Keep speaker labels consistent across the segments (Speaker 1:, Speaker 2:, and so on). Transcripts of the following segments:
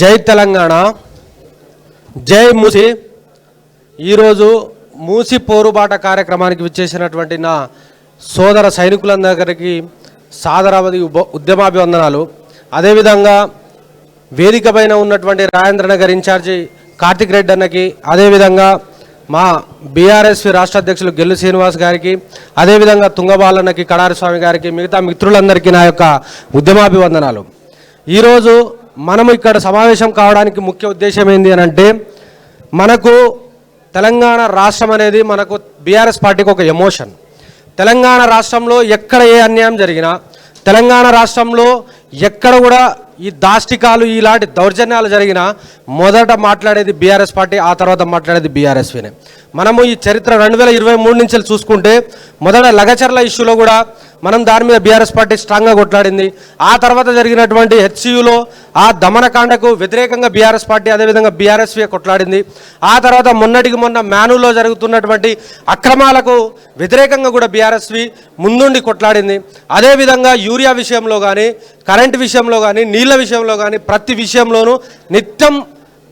Speaker 1: జై తెలంగాణ, జై మూసి. ఈరోజు మూసి పోరుబాట కార్యక్రమానికి విచ్చేసినటువంటి నా సోదర సైనికులందరికీ సాదరావధి ఉద్యమాభివందనాలు. అదేవిధంగా వేదిక పైన ఉన్నటువంటి రాజేంద్రనగర్ ఇన్ఛార్జి కార్తిక్ రెడ్డి అన్నకి, అదేవిధంగా మా బీఆర్ఎస్వి రాష్ట్ర అధ్యక్షులు గెల్లు శ్రీనివాస్ గారికి, అదేవిధంగా తుంగబాలన్నకి, కడారి స్వామి గారికి, మిగతా మిత్రులందరికీ నా యొక్క ఉద్యమాభివందనాలు. ఈరోజు మనము ఇక్కడ సమావేశం కావడానికి ముఖ్య ఉద్దేశం ఏంటి అని అంటే, మనకు తెలంగాణ రాష్ట్రం అనేది మనకు బీఆర్ఎస్ పార్టీకి ఒక ఎమోషన్. తెలంగాణ రాష్ట్రంలో ఎక్కడ ఏ అన్యాయం జరిగినా, తెలంగాణ రాష్ట్రంలో ఎక్కడ కూడా ఈ దాష్టికాలు ఇలాంటి దౌర్జన్యాలు జరిగినా మొదట మాట్లాడేది బీఆర్ఎస్ పార్టీ, ఆ తర్వాత మాట్లాడేది బీఆర్ఎస్వీనే. మనము ఈ చరిత్ర 2023 నుంచి చూసుకుంటే మొదట లగచర్ల ఇష్యూలో కూడా మనం దాని మీద బీఆర్ఎస్ పార్టీ స్ట్రాంగ్గా కొట్లాడింది. ఆ తర్వాత జరిగినటువంటి హెచ్సియులో ఆ దమనకాండకు వ్యతిరేకంగా బీఆర్ఎస్ పార్టీ అదేవిధంగా బీఆర్ఎస్వీ కొట్లాడింది. ఆ తర్వాత మొన్నటికి మొన్న మ్యానులో జరుగుతున్నటువంటి అక్రమాలకు వ్యతిరేకంగా కూడా బీఆర్ఎస్వీ ముందుండి కొట్లాడింది. అదేవిధంగా యూరియా విషయంలో కానీ, కరెంటు విషయంలో కానీ, నీళ్ళ విషయంలో కానీ ప్రతి విషయంలోనూ నిత్యం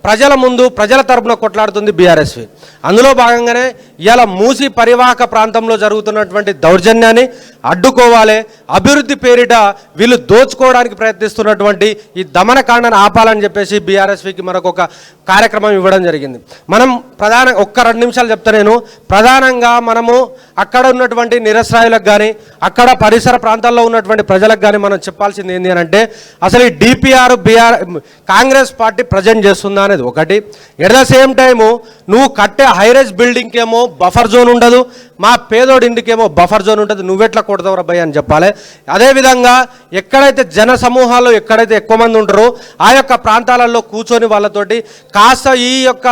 Speaker 1: ప్రజల ముందు ప్రజల తరపున కొట్లాడుతుంది బీఆర్ఎస్వీ. అందులో భాగంగానే ఇవాళ మూసి పరివాహక ప్రాంతంలో జరుగుతున్నటువంటి దౌర్జన్యాన్ని అడ్డుకోవాలి, అభివృద్ధి పేరిట వీళ్ళు దోచుకోవడానికి ప్రయత్నిస్తున్నటువంటి ఈ దమనకాండను ఆపాలని చెప్పేసి బీఆర్ఎస్వీకి మరొక కార్యక్రమం ఇవ్వడం జరిగింది. మనం ఒక్క 2 నిమిషాలు చెప్తా. నేను ప్రధానంగా మనము అక్కడ ఉన్నటువంటి నిరసరాయులకు కానీ, అక్కడ పరిసర ప్రాంతాల్లో ఉన్నటువంటి ప్రజలకు కానీ మనం చెప్పాల్సింది ఏంటి అని అంటే, అసలు ఈ డిపిఆర్ కాంగ్రెస్ పార్టీ ప్రజెంట్ చేస్తుందా అనేది ఒకటి. ఎట్ ద సేమ్ టైము నువ్వు కట్టే హైరేజ్ బిల్డింగ్కి ఏమో బఫర్ జోన్ ఉండదు, మా పేదోడి ఇంటికేమో బఫర్ జోన్ ఉంటుంది, నువ్వెట్లా కొడతావు రబ్బాయి అని చెప్పాలి. అదేవిధంగా ఎక్కడైతే జన సమూహాలు ఎక్కడైతే ఎక్కువ మంది ఉంటారో ఆ యొక్క ప్రాంతాలలో కూర్చొని వాళ్ళతోటి కాస్త ఈ యొక్క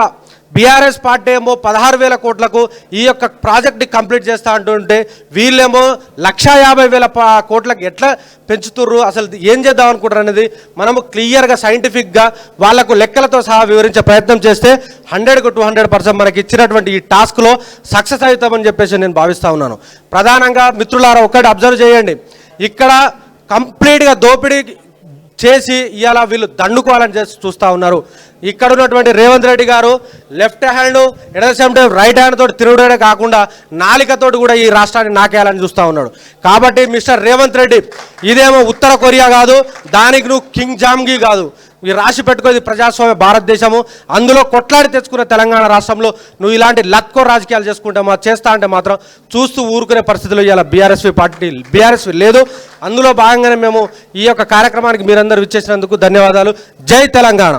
Speaker 1: బీఆర్ఎస్ పార్టీ ఏమో 16,000 కోట్లకు ఈ యొక్క ప్రాజెక్ట్ని కంప్లీట్ చేస్తా అంటుంటే వీళ్ళేమో 150,000 కోట్లకు ఎట్లా పెంచుతుర్రు, అసలు ఏం చేద్దాం అనుకుంటారు అనేది మనము క్లియర్గా సైంటిఫిక్గా వాళ్లకు లెక్కలతో సహా వివరించే ప్రయత్నం చేస్తే 100కు 200% మనకి ఇచ్చినటువంటి ఈ టాస్క్లో సక్సెస్ అవుతామని చెప్పేసి నేను భావిస్తూ ఉన్నాను. ప్రధానంగా మిత్రులారా ఒకటి అబ్జర్వ్ చేయండి, ఇక్కడ కంప్లీట్గా దోపిడీ చేసి ఇవాళ వీళ్ళు దండుకోవాలని చేసి చూస్తూ ఉన్నారు. ఇక్కడ ఉన్నటువంటి రేవంత్ రెడ్డి గారు left hand at the same time right hand తోటి తిరుగుడే కాకుండా నాలికతోటి కూడా ఈ రాష్ట్రాన్ని నాకేయాలని చూస్తూ ఉన్నాడు. కాబట్టి మిస్టర్ రేవంత్ రెడ్డి, ఇదేమో ఉత్తర కొరియా కాదు, దానికి నువ్వు కింగ్ జామ్గి కాదు. ఈ రాసి పెట్టుకోది ప్రజాస్వామ్య భారతదేశము, అందులో కొట్లాడి తెచ్చుకున్న తెలంగాణ రాష్ట్రంలో నువ్వు ఇలాంటి లత్కో రాజకీయాలు చేస్తా అంటే మాత్రం చూస్తూ ఊరుకునే పరిస్థితుల్లో ఇవాళ బీఆర్ఎస్వీ లేదు. అందులో భాగంగానే మేము ఈ యొక్క కార్యక్రమానికి మీరందరూ విచ్చేసినందుకు ధన్యవాదాలు. జై తెలంగాణ.